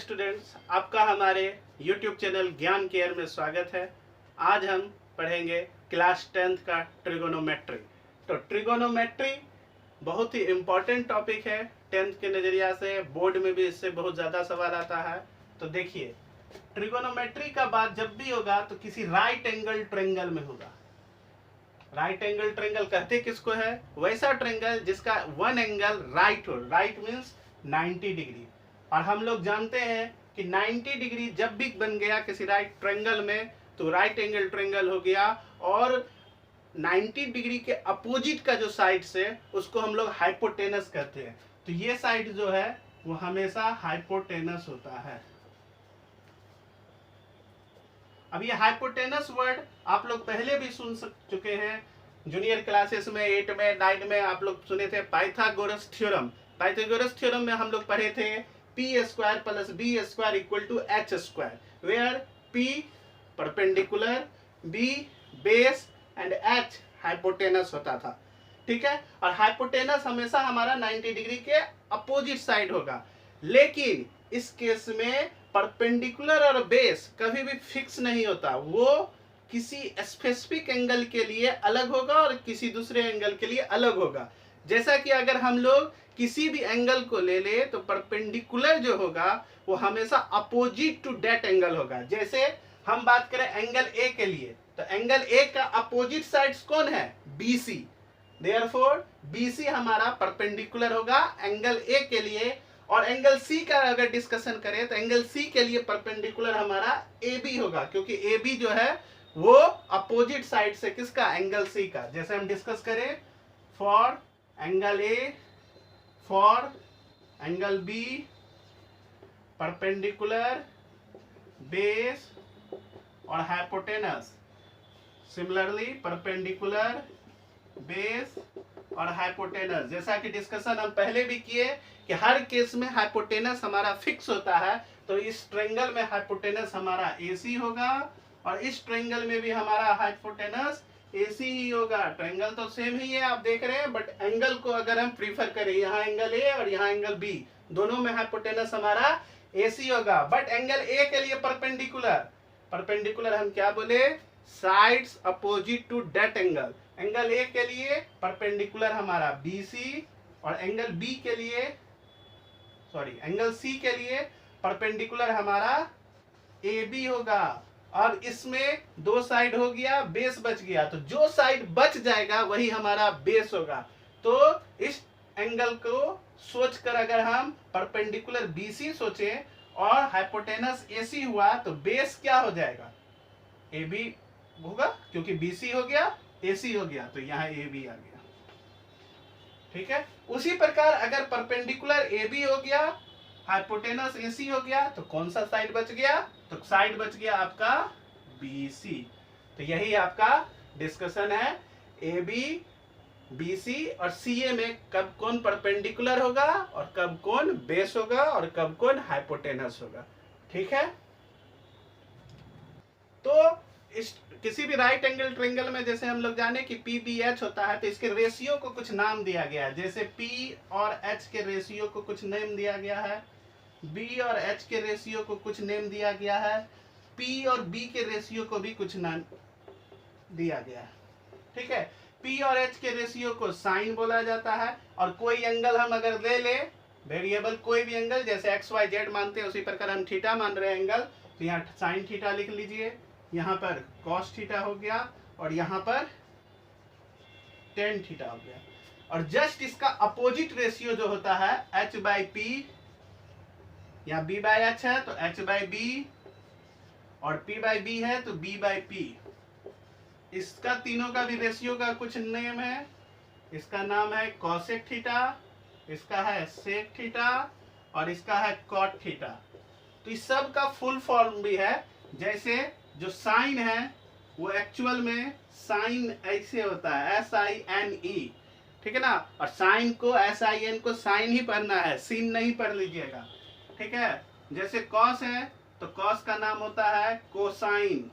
Students, आपका हमारे YouTube channel ज्ञान केयर में स्वागत है। आज हम पढ़ेंगे क्लास 10th का ट्रिगोनोमेट्री। तो ट्रिगोनोमेट्री बहुत ही इम्पोर्टेंट टॉपिक है 10th के नज़रिया से। बोर्ड में भी इससे बहुत ज़्यादा सवाल आता है। तो देखिए, ट्रिगोनोमेट्री का बात जब भी होगा तो किसी राइट एंगल ट्रायंगल में होगा। राइट एंगल ट्रायंगल कहते किसको है? वैसा ट्रायंगल जिसका वन एंगल राइट हो। Right means 90 degree. और हम लोग जानते हैं कि 90 डिग्री जब भी बन गया किसी राइट ट्रायंगल में तो राइट एंगल ट्रायंगल हो गया। और 90 डिग्री के अपोजिट का जो साइड से उसको हम लोग हाइपोटेनस कहते हैं। तो ये साइड जो है वो हमेशा हाइपोटेनस होता है। अब ये हाइपोटेनस वर्ड आप लोग पहले भी सुन चुके हैं। जूनियर क्लासेस में 8 में 9 में आप लोग सुने थे पाइथागोरस थ्योरम। पाइथागोरस थ्योरम में हम लोग पढ़े थे p² + b² = h², where p perpendicular, b base and h hypotenuse होता था। ठीक है। और हाइपोटेनस हमेशा हमारा 90 डिग्री के अपोजिट साइड होगा। लेकिन इस केस में परपेंडिकुलर और बेस कभी भी फिक्स नहीं होता। वो किसी स्पेसिफिक एंगल के लिए अलग होगा और किसी दूसरे एंगल के लिए अलग होगा। जैसा कि अगर हम लोग किसी भी एंगल को ले ले तो परपेंडिकुलर जो होगा वो हमेशा अपोजिट टू दैट एंगल होगा। जैसे हम बात करें एंगल ए के लिए, तो एंगल ए का अपोजिट साइड्स कौन है? BC। देयरफॉर BC हमारा परपेंडिकुलर होगा एंगल ए के लिए। और एंगल C का अगर डिस्कशन करें तो एंगल C के लिए परपेंडिकुलर हमारा AB होगा, क्योंकि AB जो है वो अपोजिट साइड से किसका? एंगल C का। जैसे हम डिस्कस करें for angle A, for angle B, perpendicular, base और हाइपोटेनस। सिमिलरली परपेंडिकुलर, बेस और हाइपोटेनस, जैसा कि डिस्कशन हम पहले भी किए कि हर केस में हाइपोटेनस हमारा फिक्स होता है। तो इस ट्रायंगल में हाइपोटेनस हमारा AC होगा और इस ट्रायंगल में भी हमारा हाइपोटेनस AC ही होगा। ट्रायंगल तो सेम ही है, आप देख रहे हैं, बट एंगल को अगर हम प्रीफर करें, यहाँ एंगल A और यहाँ एंगल B, दोनों में हाइपोटेनस हमारा AC होगा। बट एंगल A के लिए परपेंडिकुलर हम क्या बोले? Sides opposite to that angle. Angle A के लिए परपेंडिकुलर हमारा BC और एंगल B के लिए एंगल C के लिए परपेंडिकुलर हमारा AB होगा। और इसमें दो साइड हो गया, बेस बच गया, तो जो साइड बच जाएगा वही हमारा बेस होगा। तो इस एंगल को सोचकर अगर हम परपेंडिकुलर BC सोचें और हाइपोटेनस AC हुआ तो बेस क्या हो जाएगा? AB होगा, क्योंकि BC हो गया, AC हो गया, तो यहाँ AB आ गया। ठीक है। उसी प्रकार अगर परपेंडिकुलर AB हो गया, हाइपोटेनस AC हो गया, तो कौन सा साइड बच गया? तो साइड बच गया आपका BC। तो यही आपका डिस्कशन है। AB, BC और CA में कब कौन परपेंडिकुलर होगा और कब कौन बेस होगा और कब कौन हाइपोटेनस होगा। ठीक है। तो इस किसी भी राइट एंगल ट्रायंगल में जैसे हम लोग जाने कि PBH होता है, तो इसके रेशियो को कुछ नाम दिया गया है। जैसे P और H के रेशियो को कुछ नेम दिया गया है, B और H के रेशियो को कुछ नेम दिया गया है, P और B के रेशियो को भी कुछ नाम दिया गया है। ठीक है। P और H के रेशियो को साइन बोला जाता है। और कोई एंगल हम अगर ले ले, वेरिएबल कोई भी एंगल, जैसे XYZ मानते हैं उसी प्रकार हम थीटा मान रहे हैं एंगल, तो यहाँ साइन थीटा लिख लीजिए, यहाँ पर कॉस थीटा हो गया और यहाँ पर टेन थीटा हो गया। और जस्ट इसका अपोजिट रेशियो जो होता है H/P, यहाँ B/H है तो H/B और P/B है तो B/P। इसका तीनों का भी रेशियो का कुछ नेम है। इसका नाम है कॉसेक थीटा, इसका है सेक थीटा और इसका है कॉट थीटा। तो इस सब का फुल फॉर्म भी है। जैसे जो साइन है वो एक्चुअल में साइन ऐसे होता है SINE। ठीक है ना। और साइन को SIN को साइन ही पढ़ना है, सीन नहीं पढ़ लीजिएगा। ठीक है। जैसे कॉस है तो कॉस का नाम होता है कोसाइन।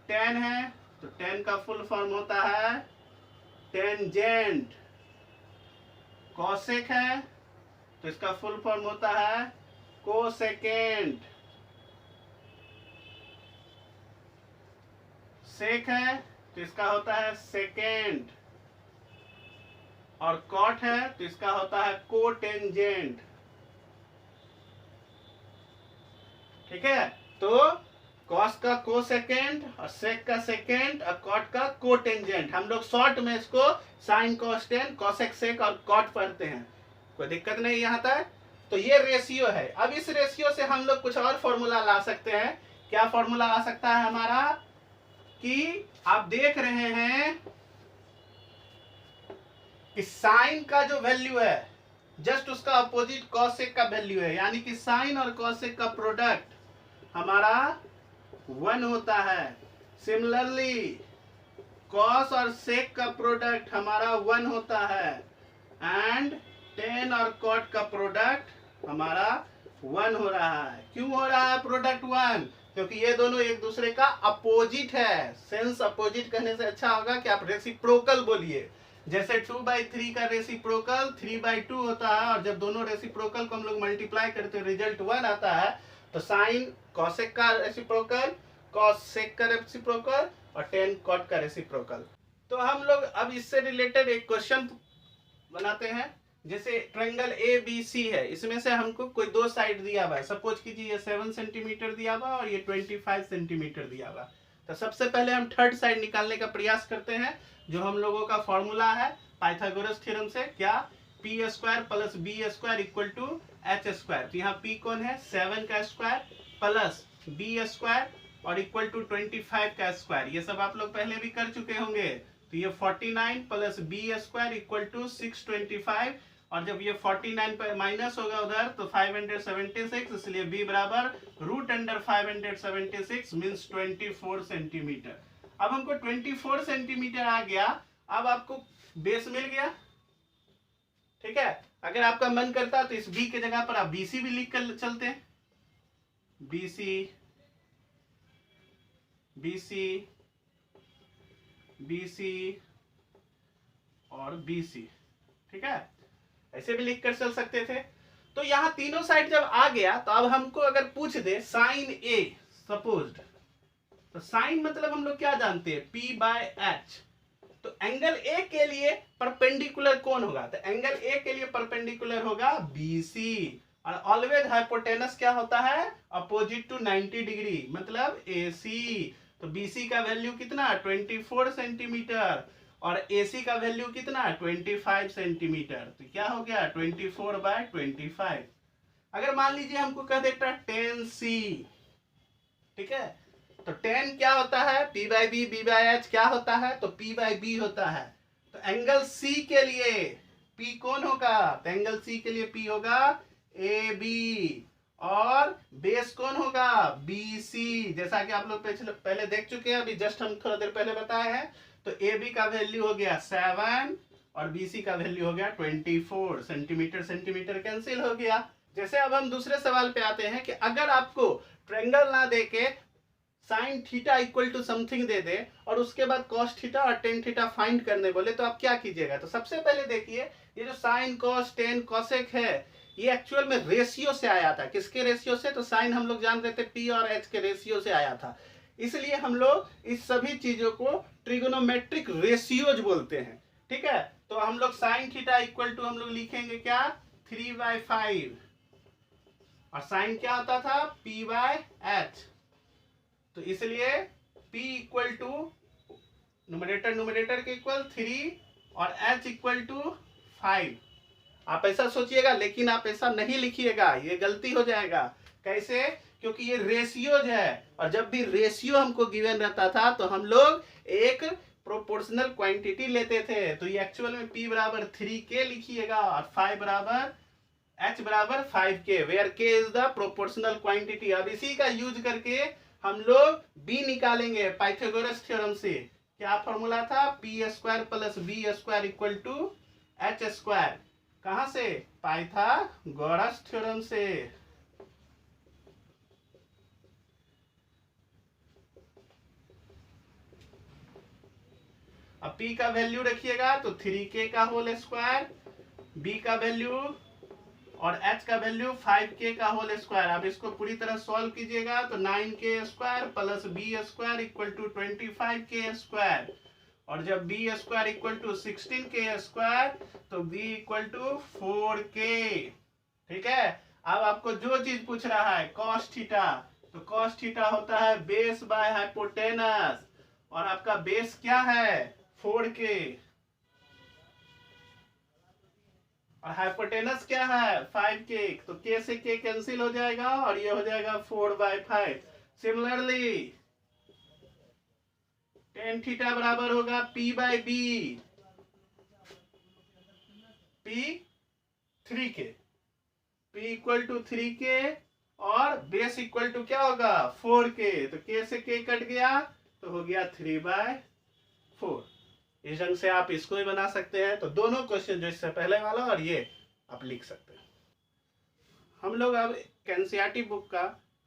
टेन है तो टेन का फुल फॉर्म होता है टेंजेंट। कॉसेक है तो इसका फुल फॉर्म होता है कोसेकेंट, सेक है तो इसका होता है सेकेंड, और कॉट है तो इसका होता है कोटेंजेंट। ठीक है, तो कॉस का कोसेकेंड और सेक का सेकेंड और कॉट का कोटेंजेंट, हम लोग शॉर्ट में इसको साइन कोस्टेन कोसेक सेक और कॉट पढ़ते हैं, कोई दिक्कत नहीं यहाँ तक। तो ये रेशियो है। अब इस रेशियो से हम लोग कुछ और फॉर्मूला ला सकते हैं। क्या फॉर्मूला आ सकता है हमारा, कि आप देख रहे हैं कि साइन का जो वैल्यू है जस्ट उसका अपोजिट कॉसेक का वैल्यू है, यानी कि साइन और कॉसेक का प्रोडक्ट हमारा 1 होता है। सिमिलरली कॉस और सेक का प्रोडक्ट हमारा 1 होता है, एंड टेन और कॉट का प्रोडक्ट हमारा 1 हो रहा है। क्यों हो रहा है प्रोडक्ट 1? क्योंकि ये दोनों एक दूसरे का अपोजिट है। सेंस अपोजिट कहने से अच्छा होगा कि आप रेसिप्रोकल बोलिए। जैसे 2/3 का रेसिप्रोकल 3/2 होता है, और जब दोनों रेसिप्रोकल को हम लोग मल्टीप्लाई करते हैं रिजल्ट 1 आता है। तो साइन कॉसेक का रेसिप्रोकल, कॉस सेक का रेसिप्रोकल और टेन कॉट का रेसिप्रोकल। तो हम लोग अब इससे रिलेटेड एक क्वेश्चन बनाते हैं। जैसे ट्रायंगल ABC है, इसमें से हमको कोई दो साइड दिया हुआ है। सपोज कीजिए ये 7 सेंटीमीटर दिया हुआ और ये 25 सेंटीमीटर दिया हुआ। तो सबसे पहले हम थर्ड साइड निकालने का प्रयास करते हैं, जो हम लोगों का फॉर्मूला है पाइथागोरस थ्योरम से। क्या? p² + b² = h²। तो यहाँ p कौन है? 7 का स्क्वायर प्लस b² और इक्वल टू 25 का स्क्वायर। ये सब आप लोग पहले भी कर चुके होंगे। तो ये 49 प्लस b² इक्वल टू 625, और जब ये 49 पर माइनस होगा उधर तो 576, इसलिए b बराबर √576 मीन्स 24 सेंटीमीटर। अब हमको 24 सेंटीमीटर आ गया। अब आपको बेस मिल गया। ठीक है, अगर आपका मन करता तो इस b के जगह पर आप BC भी लिख कर चलते हैं। BC BC BC और BC। ठीक है, ऐसे भी लिख कर चल सकते थे। तो यहां तीनों साइड जब आ गया तो अब हमको अगर पूछ दे साइन A सपोज्ड, तो साइन मतलब हम लोग क्या जानते हैं? P/H। तो एंगल A के लिए परपेंडिकुलर कौन होगा? तो एंगल A के लिए परपेंडिकुलर होगा BC। और ऑलवेज हाइपोटेनस क्या होता है? अपोजिट टू 90 डिग्री, मतलब AC। तो BC का वैल्यू कितना? 24 सेंटीमीटर, और AC का वैल्यू कितना? 25 सेंटीमीटर। तो क्या हो गया? 24/25। अगर मान लीजिए हमको कह देता 10C, ठीक है, तो 10 क्या होता है? P/B, B/H क्या होता है? तो P/B होता है। तो एंगल C के लिए P कौन होगा? तो एंगल C के लिए P होगा AB, और बेस कौन होगा? BC। जैसा कि आप लोग पहले देख चुके हैं, अभी जस्ट हम थोड़ा देर पहले बताए हैं। तो AB का वैल्यू हो गया 7 और BC का वैल्यू हो गया 24 सेंटीमीटर। सेंटीमीटर कैंसिल हो गया। जैसे अब हम दूसरे सवाल पे आते हैं कि अगर आपको ट्रायंगल ना देके sine theta equal to something दे दे और उसके बाद कॉस थीटा और टेन थीटा फाइंड करने बोले, तो आप क्या कीजिएगा? तो सबसे पहले देखिए, ये जो साइन कॉस टेन कॉसेक है, ये एक्चुअल में रेशियो से आया था। किसके रेशियो से? तो साइन हम लोग जान रहे थे P और H के रेशियो से आया था। इसलिए हम लोग इस सभी चीजों को ट्रिगोनोमेट्रिक रेशियोज बोलते हैं। ठीक है, तो हम लोग साइन थीटा इक्वल टू हम लोग लिखेंगे क्या? 3/5, और साइन क्या होता था? P/H। तो इसलिए P इक्वल टू न्यूमरेटर के इक्वल 3 और H इक्वल टू 5। आप ऐसा सोचिएगा, लेकिन आप ऐसा नहीं लिखिएगा, ये गलती हो जाएगा। कैसे? क्योंकि ये रेशियोज है, और जब भी रेशियो हमको गिवन रहता था तो हम लोग एक प्रोपोर्शनल क्वांटिटी लेते थे। तो ये एक्चुअल में P बराबर 3K लिखिएगा और H बराबर 5K, where K is the proportional quantity. अब इसी का यूज करके हम लोग B निकालेंगे पाइथागोरस थ्योरम से। क्या फॉर्मूला था? P² + B² equal to H²। कहां से? पाइथागोरस थ्योरम से। अब P का वैल्यू रखिएगा तो 3K का होल स्क्वायर, B का वैल्यू और h का वैल्यू 5k का होल स्क्वायर। अब इसको पूरी तरह सॉल्व कीजिएगा तो 9k square plus b square equal to 25k square, और जब b square equal to 16k square तो b इक्वल टू 4k। ठीक है, अब आपको जो चीज पूछ रहा है cos थीटा, तो cos थीटा होता है बेस बाय हाइपोटेनस, और आपका बेस क्या है 4k, और हाइपोटेनस क्या है 5k, तो k से k कैंसिल हो जाएगा और ये हो जाएगा 4/5। सिमिलरली tan थीटा बराबर होगा p/b, p 3k, p equal to 3k और बेस इक्वल टू क्या होगा 4k, तो k से k कट गया तो हो गया 3/4। इस ढंग से आप इसको भी बना सकते हैं। तो दोनों क्वेश्चन जो इससे पहले वाला और ये आप लिख सकते हैं। हम लोग अब एनसीईआरटी बुक का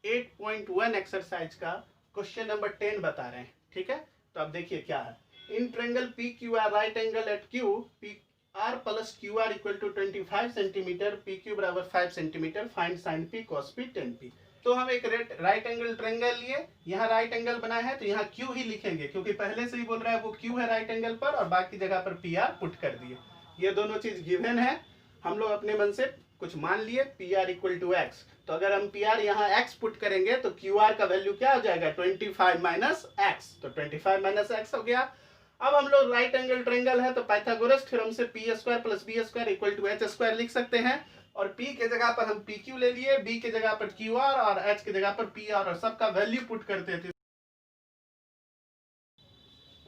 8.1 एक्सरसाइज का क्वेश्चन नंबर 10 बता रहे हैं। ठीक है, तो अब देखिए क्या है। In triangle P Q R right angle at Q, P R plus Q R equal to 25 centimetre, P Q बराबर 5 centimetre, find sine P cos P tan P. तो हम एक राइट एंगल ट्रायंगल लिए, यहाँ राइट एंगल बना है तो यहाँ क्यू ही लिखेंगे क्योंकि पहले से ही बोल रहा है वो क्यू है राइट एंगल पर, और बाकी जगह पर पी आर पुट कर दिए। ये दोनों चीज गिवन है, हम लोग अपने मन से कुछ मान लिए P R equal to X. तो अगर हम पी आर यहाँ एक्स पुट करेंगे तो क्यू आर का वैल्यू क्या हो जाएगा 25 माइनस एक्स, तो 25 माइनस एक्स हो गया। अब हम लोग राइट एंगल ट्रायंगल है तो पाइथागोरस थ्योरम से P square plus B square equal to H square लिख सकते हैं, और P के जगह पर हम PQ ले लिए, B के जगह पर QR और H के जगह पर PR, और सबका वैल्यू पुट करते थे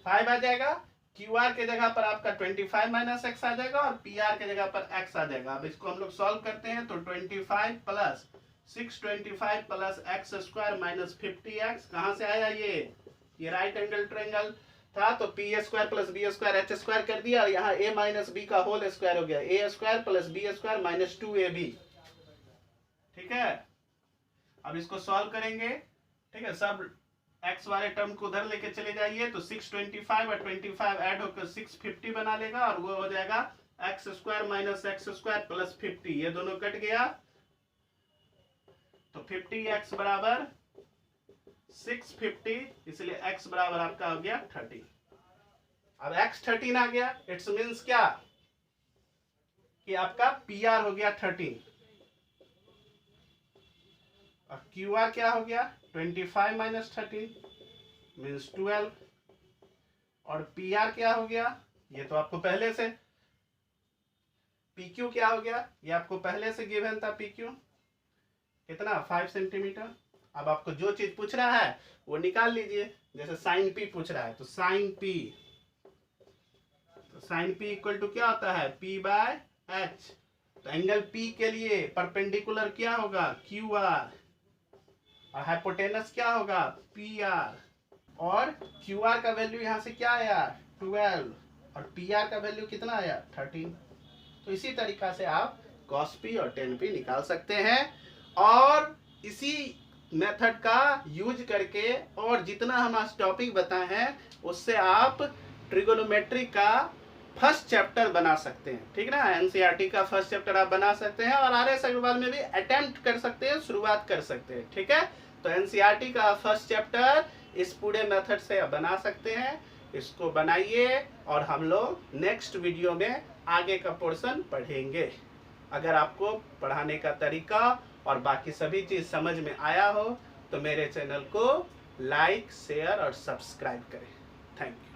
5 आ जाएगा। QR के जगह पर आपका 25 माइनस एक्स आ जाएगा और PR के जगह पर x आ जाएगा। अब इसको हम लोग सॉल्व करते हैं तो 25 plus 625 plus x square minus 50x, कहाँ से आया ये राइट एंगल ट्रायंगल था तो P square plus B square H square कर दिया, और यहाँ a माइनस बी का होल स्क्वायर हो गया, a square plus B square minus 2ab। ठीक है, अब इसको सॉल्व करेंगे। ठीक है, सब x वाले टर्म को उधर लेके चले जाइए तो 625 और 25 ऐड होकर 650 बना लेगा, और वो हो जाएगा x square minus x square plus 50, ये दोनों कट गया तो 50x बराबर 650, इसलिए x बराबर आपका हो गया 30। अब x 13 आ गया, इट्स मीन्स क्या कि आपका PR हो गया 13, और QR क्या हो गया 25 माइनस 13 मीन्स 12, और PR क्या हो गया ये तो आपको पहले से, PQ क्या हो गया ये आपको पहले से गिवन था, PQ कितना 5 सेंटीमीटर। अब आपको जो चीज पूछ रहा है वो निकाल लीजिए, जैसे साइन P पूछ रहा है तो साइन P, तो साइन P इक्वल टू क्या होता है P/H, तो एंगल P के लिए परपेंडिकुलर क्या होगा QR, और हाइपोटेनस क्या होगा PR, और QR का वैल्यू यहाँ से क्या आया 12, और PR का वैल्यू कितना आया 13। तो इसी तरीका से आप cos P और tan P निकाल सकते हैं, और इसी मेथड का यूज करके और जितना हम आज टॉपिक बताए हैं उससे आप ट्रिगोनोमेट्री का फर्स्ट चैप्टर बना सकते हैं। ठीक ना, एनसीईआरटी का फर्स्ट चैप्टर आप बना सकते हैं, और आरएस अग्रवाल में भी अटेम्प्ट कर सकते हैं, शुरुआत कर सकते हैं। ठीक है, तो एनसीईआरटी का फर्स्ट चैप्टर इस पूरे मेथड से आप बना सकते हैं। इसको बनाइए और हम लोग नेक्स्ट वीडियो में आगे का पोर्शन पढ़ेंगे। अगर आपको पढ़ाने का तरीका और बाकी सभी चीज समझ में आया हो तो मेरे चैनल को लाइक शेयर और सब्सक्राइब करें। Thank you.